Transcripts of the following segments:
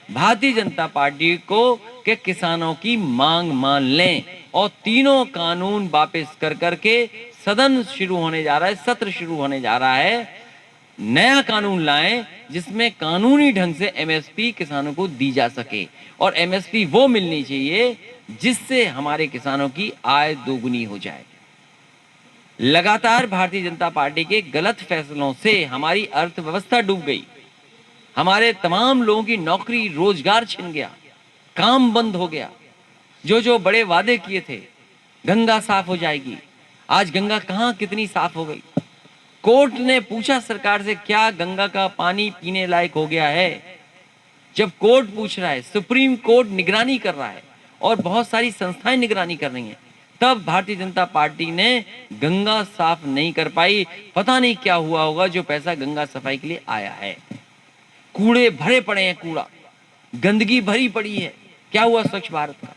Bharatiya Janata party को कि किसानों की मांग मान लें और तीनों कानून वापस कर करके सदन शुरू होने जा रहा है, सत्र शुरू होने जा रहा है, नया कानून लाएं जिसमें कानूनी ढंग से एमएसपी किसानों को दी जा सके और एमएसपी वो मिलनी चाहिए जिससे हमारे किसानों की आय दोगुनी हो जाए। लगातार भारतीय जनता पार्टी के गलत फैसलों से हमारी अर्थव्यवस्था डूब गई, हमारे तमाम लोगों की नौकरी रोजगार छिन गया, काम बंद हो गया। जो जो बड़े वादे किए थे, गंगा साफ हो जाएगी, आज गंगा कहां कितनी साफ हो गई। कोर्ट ने पूछा सरकार से क्या गंगा का पानी पीने लायक हो गया है। जब कोर्ट पूछ रहा है, सुप्रीम कोर्ट निगरानी कर रहा है और बहुत सारी संस्थाएं निगरानी कर रही हैं, तब भारतीय जनता पार्टी ने गंगा साफ नहीं कर पाई। पता नहीं क्या हुआ होगा जो पैसा गंगा सफाई के लिए आया है। कूड़े भरे पड़े हैं, कूड़ा गंदगी भरी पड़ी है। क्या हुआ स्वच्छ भारत का,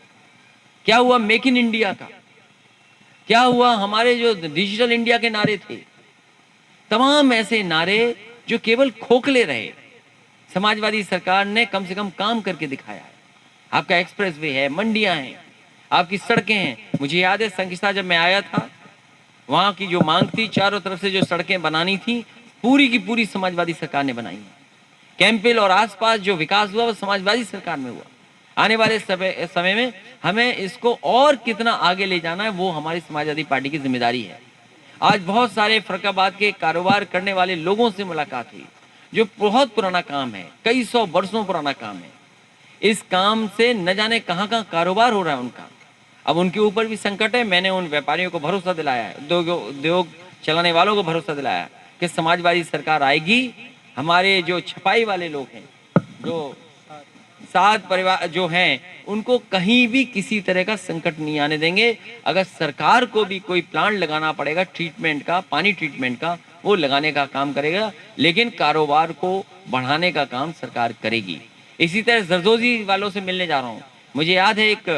क्या हुआ मेक इन इंडिया का, क्या हुआ हमारे जो डिजिटल इंडिया के नारे थे, तमाम ऐसे नारे जो केवल खोखले रहे। समाजवादी सरकार ने कम से कम काम करके दिखाया है। आपका एक्सप्रेसवे है, मंडियां हैं, आपकी सड़कें हैं। मुझे याद है संकिस्ता जब मैं आया था, वहां की जो मांग थी, चारों तरफ से जो सड़कें बनानी थी, पूरी की पूरी समाजवादी सरकार ने बनाई है। कैंपिल और आसपास जो विकास हुआ वो समाजवादी सरकार में हुआ। आने वाले समय में हमें इसको और कितना आगे ले जाना है वो हमारी समाजवादी पार्टी की जिम्मेदारी है। आज बहुत सारे फर्रुखाबाद के कारोबार करने वाले लोगों से मुलाकात हुई, जो बहुत पुराना काम है, कई सौ वर्षों पुराना काम है। इस काम से न जाने कहां कहां कारोबार हो रहा है उनका। अब उनके ऊपर भी संकट है। मैंने उन व्यापारियों को भरोसा दिलाया है, उद्योग चलाने वालों को भरोसा दिलाया है कि समाजवादी सरकार आएगी। हमारे जो छपाई वाले लोग हैं, जो सात परिवार जो हैं, उनको कहीं भी किसी तरह का संकट नहीं आने देंगे। अगर सरकार को भी कोई प्लांट लगाना पड़ेगा ट्रीटमेंट का, पानी ट्रीटमेंट का, वो लगाने का काम करेगा, लेकिन कारोबार को बढ़ाने का काम सरकार करेगी। इसी तरह जरदोजी वालों से मिलने जा रहा हूँ। मुझे याद है एक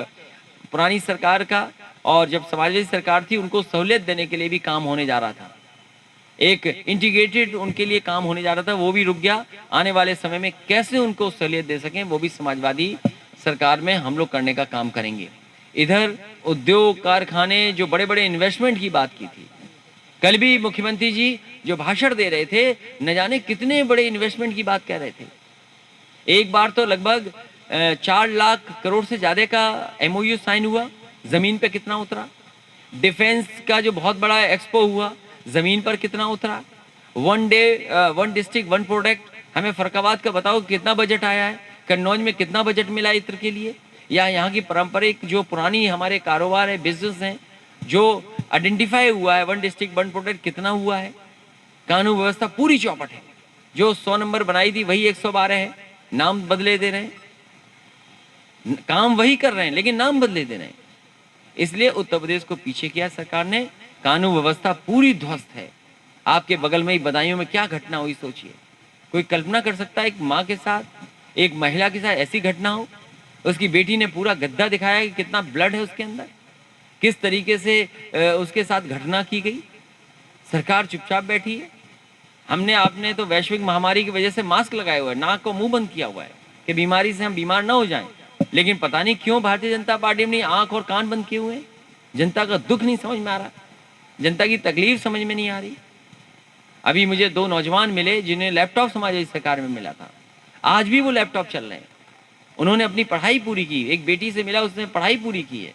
पुरानी सरकार का, और जब समाजवादी सरकार थी उनको सहूलियत देने के लिए भी काम होने जा रहा था, एक इंटीग्रेटेड उनके लिए काम होने जा रहा था, वो भी रुक गया। आने वाले समय में कैसे उनको सहूलियत दे सकें वो भी समाजवादी सरकार में हम लोग करने का काम करेंगे। इधर उद्योग कारखाने, जो बड़े बड़े इन्वेस्टमेंट की बात की थी, कल भी मुख्यमंत्री जी जो भाषण दे रहे थे, न जाने कितने बड़े इन्वेस्टमेंट की बात कह रहे थे। एक बार तो लगभग 4 लाख करोड़ से ज्यादा का एमओयू साइन हुआ, जमीन पे कितना उतरा। डिफेंस का जो बहुत बड़ा एक्सपो हुआ, जमीन पर कितना उतरा। One day one district one product, हमें फर्रुखाबाद का बताओ कितना बजट आया है, कन्नौज में कितना बजट मिला इत्र के लिए, या यहाँ की पारंपरिक जो पुरानी हमारे कारोबार है, बिजनेस हैं, जो आइडेंटिफाई हुआ है, वन डिस्ट्रिक्ट वन प्रोडक्ट कितना हुआ है। कानून व्यवस्था पूरी चौपट है। जो 100 नंबर बनाई थी वही 112 है, नाम बदले दे रहे हैं, काम वही कर रहे हैं लेकिन नाम बदले दे रहे हैं। इसलिए उत्तर प्रदेश को पीछे किया सरकार ने। कानून व्यवस्था पूरी ध्वस्त है। आपके बगल में ही बदायूं में क्या घटना हुई सोचिए। कोई कल्पना कर सकता है एक माँ के साथ, एक महिला के साथ ऐसी घटना हो। उसकी बेटी ने पूरा गद्दा दिखाया कि कितना ब्लड है उसके अंदर, किस तरीके से उसके साथ घटना की गई। सरकार चुपचाप बैठी है। हमने आपने तो वैश्विक महामारी की वजह से मास्क लगाए हुआ है, नाक को मुंह बंद किया हुआ है कि बीमारी से हम बीमार ना हो जाएं, लेकिन पता नहीं क्यों भारतीय जनता पार्टी ने आंख और कान बंद किए हुए हैं। जनता का दुख नहीं समझ में आ रहा, जनता की तकलीफ समझ में नहीं आ रही। अभी मुझे 2 नौजवान मिले जिन्हें लैपटॉप समाजवादी सरकार में मिला था, आज भी वो लैपटॉप चल रहे हैं। उन्होंने अपनी पढ़ाई पूरी की। एक बेटी से मिला, उसने पढ़ाई पूरी की है।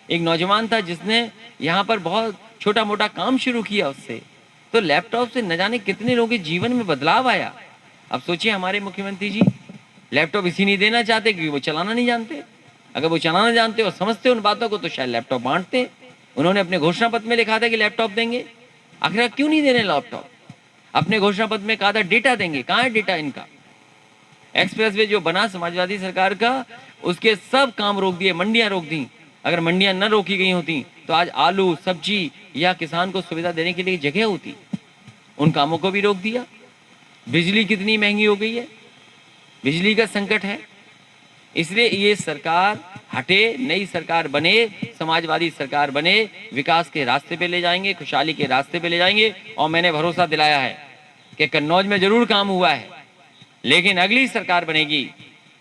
एक नौजवान था जिसने यहाँ पर बहुत छोटा मोटा काम शुरू किया उससे, तो लैपटॉप से न जाने कितने लोगों के जीवन में बदलाव आया। अब सोचिए हमारे मुख्यमंत्री जी लैपटॉप इसी नहीं देना चाहते क्योंकि वो चलाना नहीं जानते। अगर वो चलाना जानते और समझते उन बातों को तो शायद लैपटॉप बांटते। उन्होंने अपने घोषणा पत्र में लिखा था कि लैपटॉप देंगे, आखिर क्यों नहीं दे रहे लैपटॉप। अपने घोषणा पत्र में कहा था डेटा देंगे, कहाँ है डेटा इनका। एक्सप्रेसवे जो बना समाजवादी सरकार का, उसके सब काम रोक दिए, मंडियां रोक दी। अगर मंडियां न रोकी गई होती तो आज आलू सब्जी या किसान को सुविधा देने के लिए जगह होती, उन कामों को भी रोक दिया। बिजली कितनी महंगी हो गई है, बिजली का संकट है। इसलिए ये सरकार हटे, नई सरकार बने, समाजवादी सरकार बने, विकास के रास्ते पे ले जाएंगे, खुशहाली के रास्ते पे ले जाएंगे। और मैंने भरोसा दिलाया है कि कन्नौज में जरूर काम हुआ है, लेकिन अगली सरकार बनेगी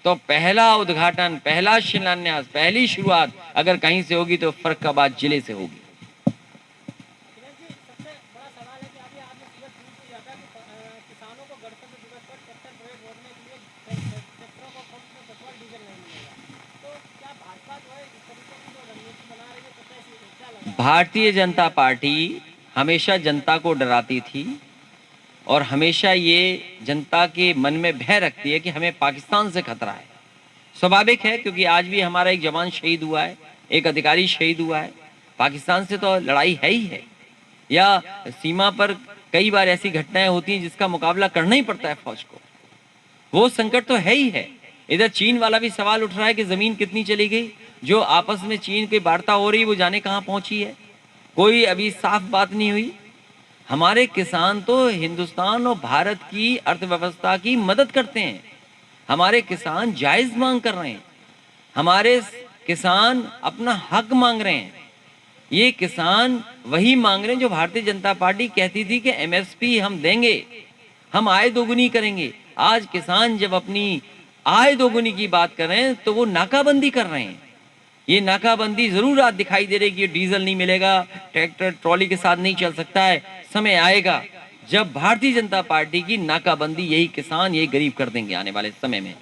तो पहला उद्घाटन, पहला शिलान्यास, पहली शुरुआत अगर कहीं से होगी तो फर्रुखाबाद जिले से होगी। भारतीय जनता पार्टी हमेशा जनता को डराती थी और हमेशा ये जनता के मन में भय रखती है कि हमें पाकिस्तान से खतरा है। स्वाभाविक है, क्योंकि आज भी हमारा एक जवान शहीद हुआ है, एक अधिकारी शहीद हुआ है। पाकिस्तान से तो लड़ाई है ही है, या सीमा पर कई बार ऐसी घटनाएं होती हैं जिसका मुकाबला करना ही पड़ता है फौज को। वो संकट तो है ही है। इधर चीन वाला भी सवाल उठ रहा है कि जमीन कितनी चली गई, जो आपस में चीन की वार्ता हो रही वो जाने कहाँ पहुंची है, कोई अभी साफ बात नहीं हुई। हमारे किसान तो हिंदुस्तान और भारत की अर्थव्यवस्था की मदद करते हैं। हमारे किसान जायज मांग कर रहे हैं, हमारे किसान अपना हक मांग रहे हैं। ये किसान वही मांग रहे हैं जो भारतीय जनता पार्टी कहती थी कि एमएसपी हम देंगे, हम आय दोगुनी करेंगे। आज किसान जब अपनी आय दोगुनी की बात कर रहे हैं तो वो नाकाबंदी कर रहे हैं। ये नाकाबंदी जरूर आज दिखाई दे रही है कि डीजल नहीं मिलेगा, ट्रैक्टर ट्रॉली के साथ नहीं चल सकता है। समय आएगा जब भारतीय जनता पार्टी की नाकाबंदी यही किसान, यही गरीब कर देंगे आने वाले समय में।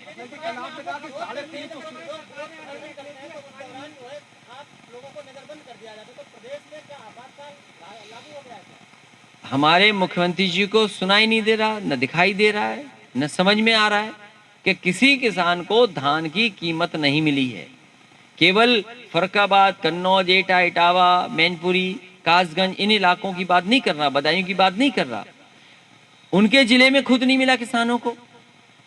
हमारे मुख्यमंत्री जी को सुनाई नहीं दे रहा, न दिखाई दे रहा है, न समझ में आ रहा है कि किसी किसान को धान की कीमत नहीं मिली है। केवल फर्रुखाबाद, कन्नौज, एटा, इटावा, मैनपुरी, कासगंज इन इलाकों की बात नहीं कर रहा, बदायूं की बात नहीं कर रहा। उनके जिले में खुद नहीं मिला किसानों को।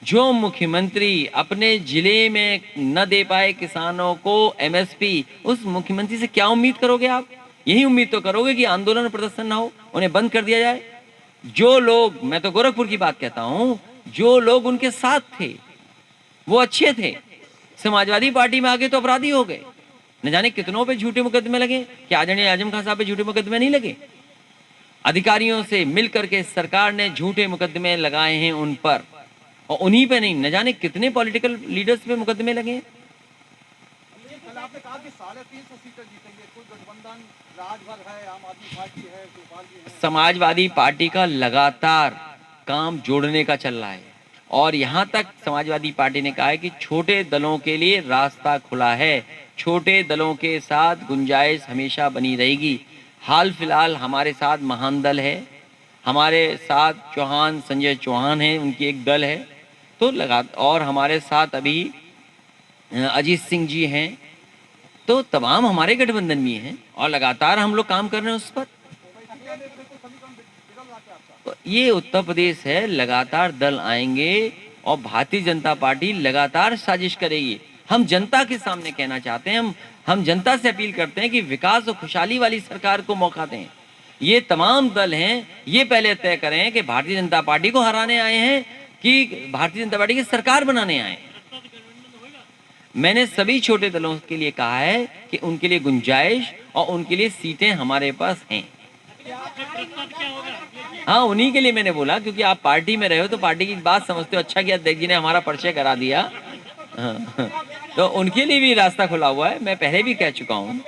जो मुख्यमंत्री अपने जिले में न दे पाए किसानों को एमएसपी, उस मुख्यमंत्री से क्या उम्मीद करोगे आप? यही उम्मीद तो करोगे कि आंदोलन प्रदर्शन ना हो, उन्हें बंद कर दिया जाए। जो लोग, मैं तो गोरखपुर की बात कहता हूं, जो लोग उनके साथ थे वो अच्छे थे, समाजवादी पार्टी में आगे तो अपराधी हो गए। न जाने कितनों पे झूठे मुकदमे लगे, क्या आदरणीय आजम खान साहब पे झूठे मुकदमे नहीं लगे? अधिकारियों से मिलकर के सरकार ने झूठे मुकदमे लगाए हैं उन पर, और उन्हीं पे नहीं, न जाने कितने पॉलिटिकल लीडर्स पे मुकदमे लगे हैं। आपने कहा कि 350 सीटें जीतेंगे, कोई गठबंधन राजभर है, आम आदमी पार्टी है, समाजवादी पार्टी का लगातार काम जोड़ने का चल रहा है, और यहां तक समाजवादी पार्टी ने कहा है कि छोटे दलों के लिए रास्ता खुला है, छोटे दलों के साथ गुंजाइश हमेशा बनी रहेगी। हाल फिलहाल हमारे साथ महान दल है, हमारे साथ चौहान, संजय चौहान है, उनकी एक दल है, तो लगा, और हमारे साथ अभी अजीत सिंह जी हैं, तो तमाम हमारे गठबंधन में हैं और लगातार हम लोग काम कर रहे हैं उस पर। तो ये उत्तर प्रदेश है, लगातार दल आएंगे और भारतीय जनता पार्टी लगातार साजिश करेगी। हम जनता के सामने कहना चाहते हैं, हम जनता से अपील करते हैं कि विकास और खुशहाली वाली सरकार को मौका दें। ये तमाम दल हैं, ये पहले तय करें कि भारतीय जनता पार्टी को हराने आए हैं कि भारतीय जनता पार्टी की सरकार बनाने आए हैं। मैंने सभी छोटे दलों के लिए कहा है कि उनके लिए गुंजाइश और उनके लिए सीटें हमारे पास हैं। हाँ, उन्हीं के लिए मैंने बोला, क्योंकि आप पार्टी में रहे हो तो पार्टी की बात समझते हो। अच्छा किया अध्यक्ष जी ने हमारा परिचय करा दिया। हाँ, तो उनके लिए भी रास्ता खुला हुआ है, मैं पहले भी कह चुका हूँ।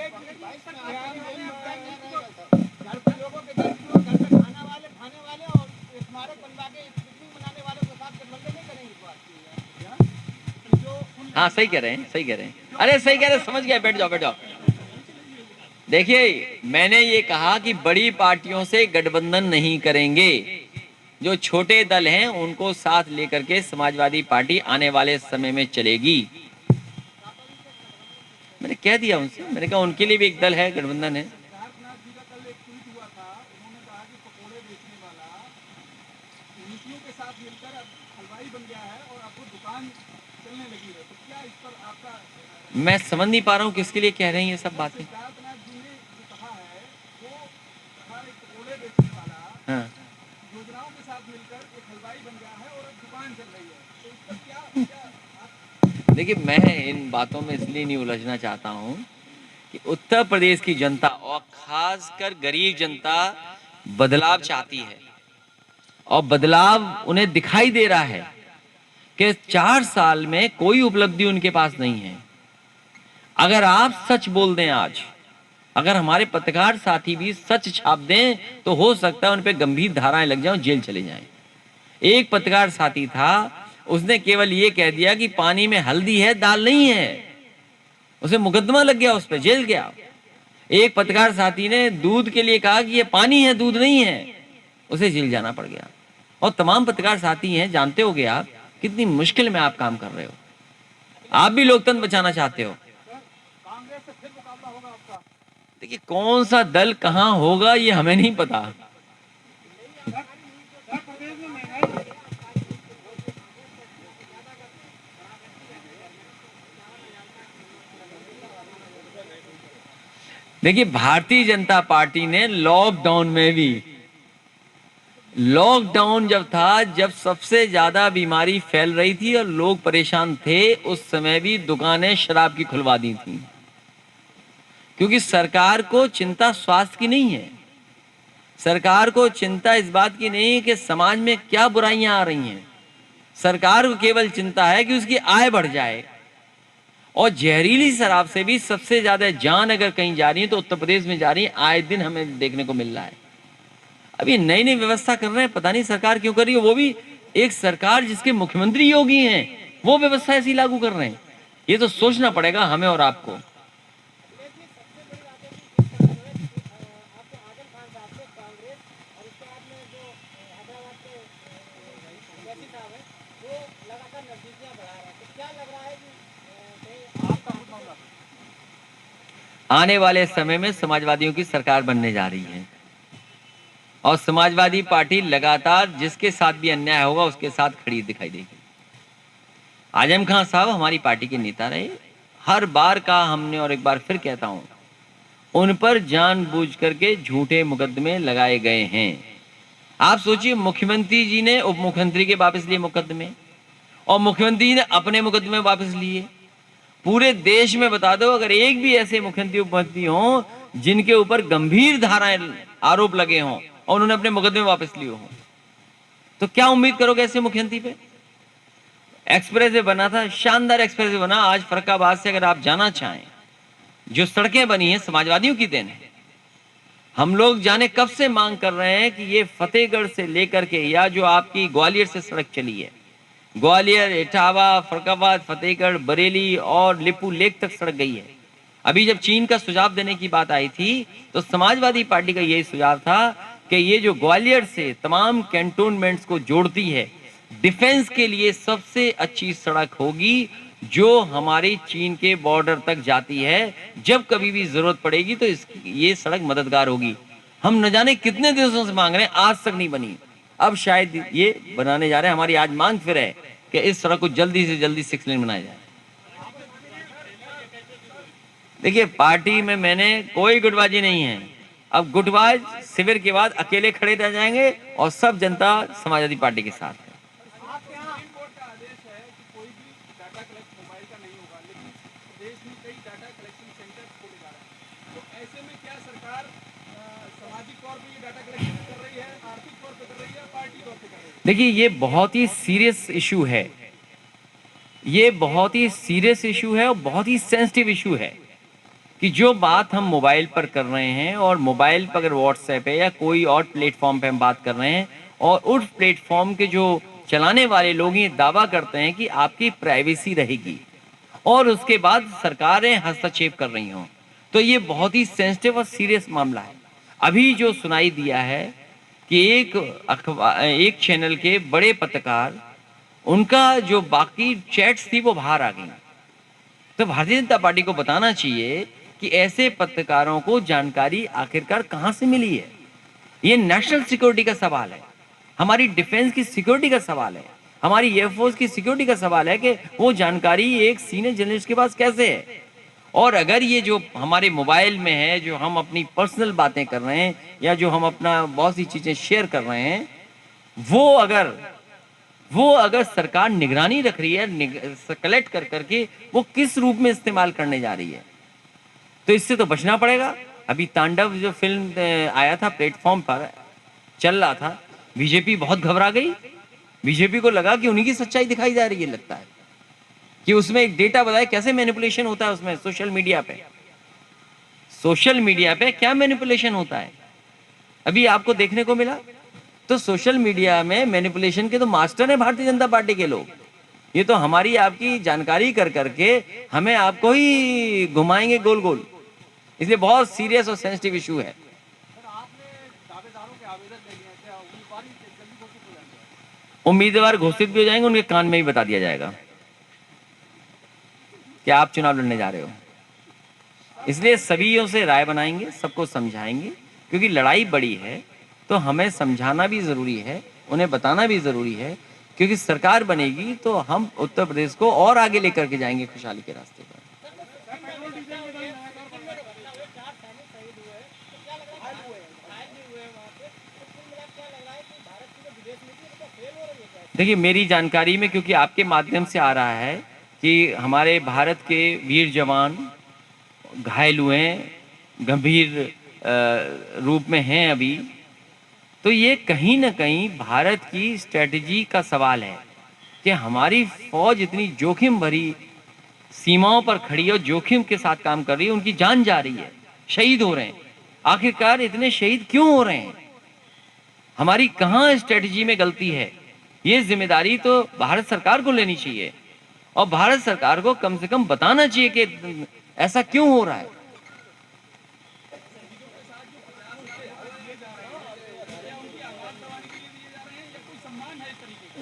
हाँ, सही कह रहे हैं, सही कह रहे हैं, अरे सही कह रहे हैं, समझ गया, बैठ जाओ बैठ जाओ। देखिए, मैंने ये कहा कि बड़ी पार्टियों से गठबंधन नहीं करेंगे, जो छोटे दल हैं उनको साथ लेकर के समाजवादी पार्टी आने वाले समय में चलेगी। मैंने कह दिया उनसे, मैंने कहा उनके लिए भी एक दल है, गठबंधन है। मैं समझ नहीं पा रहा हूँ किसके लिए कह रहे हैं ये सब बातें। हाँ, योजनाओं के साथ मिलकर एक हलवाई बन गया है और अब दुकान चल रही है, तो क्या देखिए, मैं इन बातों में इसलिए नहीं उलझना चाहता हूँ कि उत्तर प्रदेश की जनता और खासकर गरीब जनता बदलाव चाहती है और बदलाव उन्हें दिखाई दे रहा है। कि 4 साल में कोई उपलब्धि उनके पास नहीं है। अगर आप सच बोल दें आज, अगर हमारे पत्रकार साथी भी सच छाप दें, तो हो सकता है उन पे गंभीर धाराएं लग जाएं, जेल चले जाएं। एक पत्रकार साथी था, उसने केवल ये कह दिया कि पानी में हल्दी है, दाल नहीं है, उसे मुकदमा लग गया, उस पर जेल गया। एक पत्रकार साथी ने दूध के लिए कहा कि ये पानी है, दूध नहीं है, उसे जेल जाना पड़ गया। और तमाम पत्रकार साथी हैं, जानते होगे आप कितनी मुश्किल में आप काम कर रहे हो। आप भी लोकतंत्र बचाना चाहते हो। देखिए, कौन सा दल कहां होगा ये हमें नहीं पता। देखिए, भारतीय जनता पार्टी ने लॉकडाउन में भी, लॉकडाउन जब था, जब सबसे ज्यादा बीमारी फैल रही थी और लोग परेशान थे, उस समय भी दुकानें शराब की खुलवा दी थी, क्योंकि सरकार को चिंता स्वास्थ्य की नहीं है। सरकार को चिंता इस बात की नहीं है कि समाज में क्या बुराइयां आ रही हैं। सरकार को केवल चिंता है कि उसकी आय बढ़ जाए। और जहरीली शराब से भी सबसे ज्यादा जान अगर कहीं जा रही है तो उत्तर प्रदेश में जा रही है, आए दिन हमें देखने को मिल रहा है। अभी नई नई व्यवस्था कर रहे हैं, पता नहीं सरकार क्यों कर रही है, वो भी एक सरकार जिसके मुख्यमंत्री योगी हैं, वो व्यवस्था ऐसी लागू कर रहे हैं। ये तो सोचना पड़ेगा हमें और आपको। आने वाले समय में समाजवादियों की सरकार बनने जा रही है और समाजवादी पार्टी लगातार जिसके साथ भी अन्याय होगा उसके साथ खड़ी दिखाई देगी। आजम खान साहब हमारी पार्टी के नेता रहे, हर बार का हमने, और एक बार फिर कहता हूं, उन पर जानबूझ करके झूठे मुकदमे लगाए गए हैं। आप सोचिए, मुख्यमंत्री जी ने उप मुख्यमंत्री के वापस लिए मुकदमे और मुख्यमंत्री जी ने अपने मुकदमे वापस लिए। पूरे देश में बता दो, अगर एक भी ऐसे मुख्यमंत्री उपमुख्यमंत्री हों जिनके ऊपर गंभीर धाराएं आरोप लगे हों और उन्होंने अपने मुकदमे वापस लिए हों, तो क्या उम्मीद करोगे ऐसे मुख्यमंत्री पे। एक्सप्रेस वे बना था, शानदार एक्सप्रेस वे बना। आज फर्रुखाबाद से अगर आप जाना चाहें, जो सड़कें बनी हैं समाजवादियों की देन है। हम लोग जाने कब से मांग कर रहे हैं कि ये फतेहगढ़ से लेकर के, या जो आपकी ग्वालियर से सड़क चली है, ग्वालियर, इटावा, फर्रुखाबाद, फतेहगढ़, बरेली और लिपू लेक तक सड़क गई है। अभी जब चीन का सुझाव देने की बात आई थी तो समाजवादी पार्टी का यही सुझाव था कि ये जो ग्वालियर से तमाम कैंटोनमेंट्स को जोड़ती है, डिफेंस के लिए सबसे अच्छी सड़क होगी जो हमारी चीन के बॉर्डर तक जाती है। जब कभी भी जरूरत पड़ेगी तो ये सड़क मददगार होगी। हम न जाने कितने दिवसों से मांग रहे हैं, आज तक नहीं बनी। अब शायद ये बनाने जा रहे हैं। हमारी आज मांग फिर है कि इस सड़क को जल्दी से जल्दी 6 लेन बनाया जाए। देखिए, पार्टी में मैंने कोई गुटबाजी नहीं है। अब गुटबाज शिविर के बाद अकेले खड़े रह जाएंगे और सब जनता समाजवादी पार्टी के साथ है। देखिए, ये बहुत ही सीरियस इशू है। ये बहुत ही सीरियस इशू है और बहुत ही सेंसिटिव इशू है कि जो बात हम मोबाइल पर कर रहे हैं, और मोबाइल पर अगर व्हाट्सएप है या कोई और प्लेटफॉर्म पे हम बात कर रहे हैं, और उस प्लेटफॉर्म के जो चलाने वाले लोग ये दावा करते हैं कि आपकी प्राइवेसी रहेगी, और उसके बाद सरकारें हस्तक्षेप कर रही हों, तो ये बहुत ही सेंसिटिव और सीरियस मामला है। अभी जो सुनाई दिया है कि एक चैनल के बड़े पत्रकार, उनका जो बाकी चैट्स थी वो बाहर आ गई। तो भारतीय जनता पार्टी को बताना चाहिए कि ऐसे पत्रकारों को जानकारी आखिरकार कहां से मिली है। ये नेशनल सिक्योरिटी का सवाल है, हमारी डिफेंस की सिक्योरिटी का सवाल है, हमारी एयरफोर्स की सिक्योरिटी का सवाल है कि वो जानकारी एक सीनियर जर्नलिस्ट के पास कैसे है। और अगर ये जो हमारे मोबाइल में है, जो हम अपनी पर्सनल बातें कर रहे हैं या जो हम अपना बहुत सी चीजें शेयर कर रहे हैं, वो अगर सरकार निगरानी रख रही है, कलेक्ट कर करके वो किस रूप में इस्तेमाल करने जा रही है, तो इससे तो बचना पड़ेगा। अभी तांडव जो फिल्म आया था, प्लेटफॉर्म पर चल रहा था, बीजेपी बहुत घबरा गई बीजेपी को लगा कि उन्हीं की सच्चाई दिखाई जा रही है, लगता है कि उसमें एक डेटा बताए कैसे मैनिपुलेशन होता है उसमें। सोशल मीडिया पे क्या मैनिपुलेशन होता है अभी आपको देखने को मिला। तो सोशल मीडिया में मैनिपुलेशन के तो मास्टर है भारतीय जनता पार्टी के लोग। ये तो हमारी आपकी जानकारी कर करके हमें आपको ही घुमाएंगे गोल गोल। इसलिए बहुत सीरियस और सेंसिटिव इशू है। उम्मीदवार घोषित भी हो जाएंगे, उनके कान में ही बता दिया जाएगा कि आप चुनाव लड़ने जा रहे हो। इसलिए सभी से राय बनाएंगे, सबको समझाएंगे, क्योंकि लड़ाई बड़ी है तो हमें समझाना भी जरूरी है, उन्हें बताना भी जरूरी है, क्योंकि सरकार बनेगी तो हम उत्तर प्रदेश को और आगे लेकर के जाएंगे खुशहाली के रास्ते पर। देखिए मेरी जानकारी में, क्योंकि आपके माध्यम से आ रहा है कि हमारे भारत के वीर जवान घायल हुए हैं, गंभीर रूप में हैं अभी, तो ये कहीं ना कहीं भारत की स्ट्रेटजी का सवाल है कि हमारी फौज इतनी जोखिम भरी सीमाओं पर खड़ी है और जोखिम के साथ काम कर रही है, उनकी जान जा रही है, शहीद हो रहे हैं। आखिरकार इतने शहीद क्यों हो रहे हैं? हमारी कहाँ स्ट्रेटजी में गलती है? ये जिम्मेदारी तो भारत सरकार को लेनी चाहिए और भारत सरकार को कम से कम बताना चाहिए कि ऐसा क्यों हो रहा है।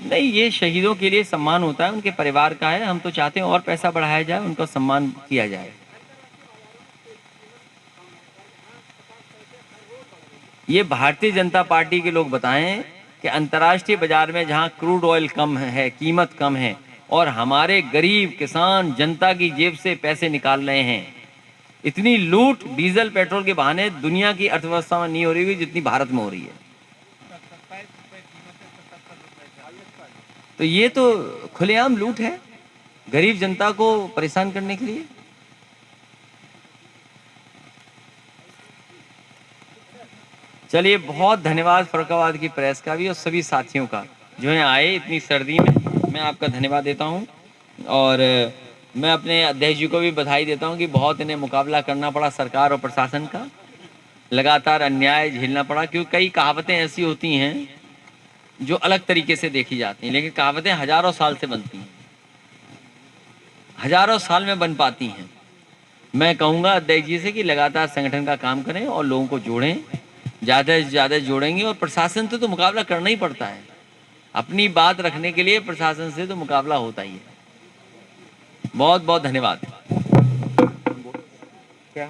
नहीं, ये शहीदों के लिए सम्मान होता है, उनके परिवार का है। हम तो चाहते हैं और पैसा बढ़ाया जाए, उनको सम्मान किया जाए। ये भारतीय जनता पार्टी के लोग बताएं कि अंतर्राष्ट्रीय बाजार में जहां क्रूड ऑयल कम है, कीमत कम है, और हमारे गरीब किसान जनता की जेब से पैसे निकाल रहे हैं, इतनी लूट डीजल पेट्रोल के बहाने दुनिया की अर्थव्यवस्था में नहीं हो रही जितनी भारत में हो रही है। तो ये तो खुलेआम लूट है गरीब जनता को परेशान करने के लिए। चलिए, बहुत धन्यवाद फरुखाबाद की प्रेस का भी और सभी साथियों का जो है आए इतनी सर्दी में। मैं आपका धन्यवाद देता हूं और मैं अपने अध्यक्ष जी को भी बधाई देता हूं कि बहुत इन्हें मुकाबला करना पड़ा सरकार और प्रशासन का, लगातार अन्याय झेलना पड़ा, क्योंकि कई कहावतें ऐसी होती हैं जो अलग तरीके से देखी जाती हैं, लेकिन कहावतें हजारों साल से बनती हैं, हजारों साल में बन पाती हैं। मैं कहूँगा अध्यक्ष जी से कि लगातार संगठन का काम करें और लोगों को जोड़ें, ज़्यादा से ज़्यादा जोड़ेंगे। और प्रशासन से तो मुकाबला करना ही पड़ता है, अपनी बात रखने के लिए प्रशासन से तो मुकाबला होता ही है। बहुत बहुत धन्यवाद। क्या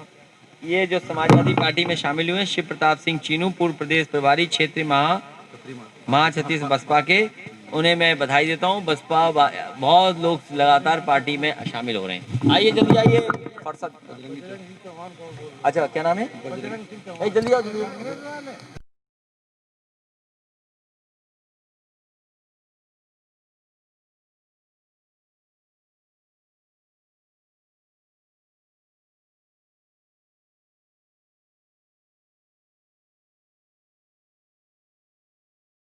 ये जो समाजवादी पार्टी में शामिल हुए शिव प्रताप सिंह चीनू, पूर्व प्रदेश प्रभारी क्षेत्रीय महाछत्तीस बसपा के, उन्हें मैं बधाई देता हूँ। बसपा बहुत लोग लगातार पार्टी में शामिल हो रहे हैं। आइए जल्दी आइए। अच्छा, क्या नाम है? जल्दी आओ।